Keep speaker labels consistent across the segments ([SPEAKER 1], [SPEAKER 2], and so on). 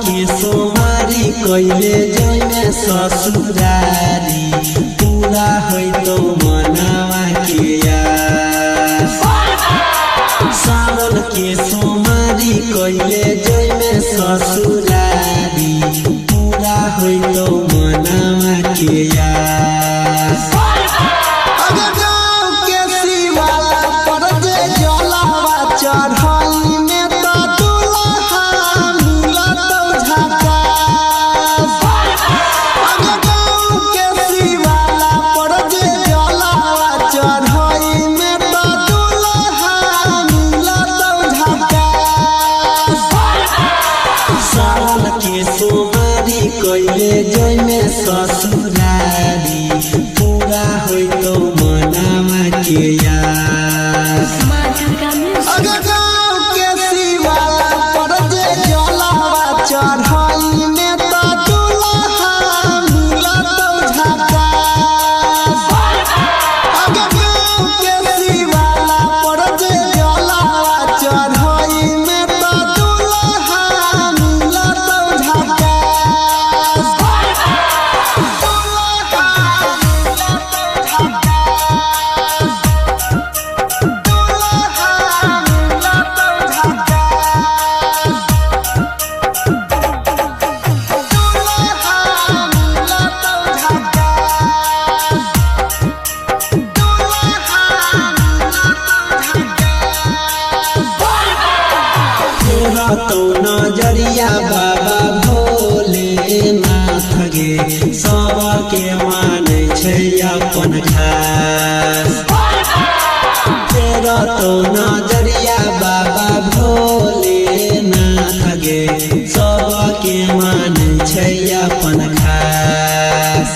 [SPEAKER 1] के सोमारी कैले जैमे ससुरारी पूरा है तो मनावा के यार। सावन के सोमारी कैले जैमे ससुरारी पूरा है तो मनावा के यार। कैले जैमे ससुरारी पूरा है तो मनावा के यार। तो नजरिया बाबा भोलेनाथ गे सबके माने छै अपन खास। तेरा तो नजरिया बाबा भोलेनाथ गे सबके माने छै अपन खास।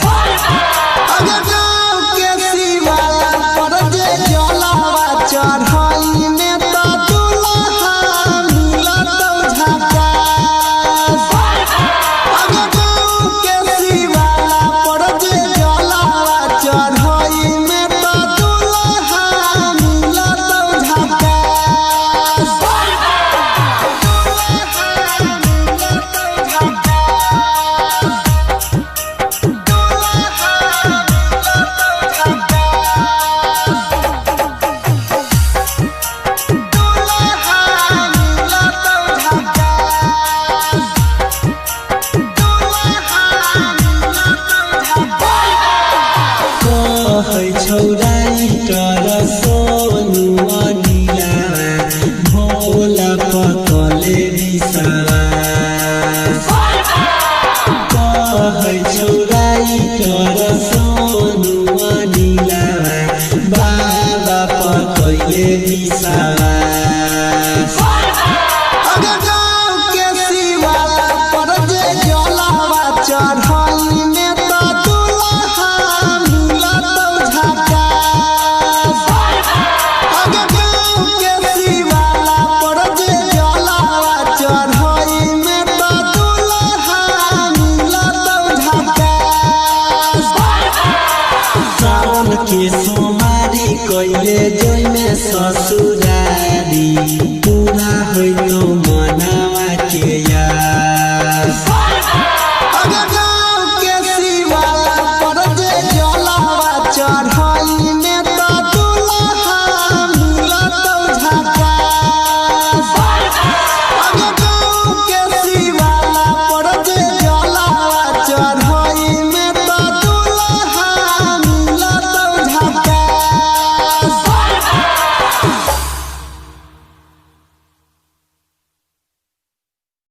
[SPEAKER 1] छौराई कर सोनु अनिला भोला पतले बिसावा।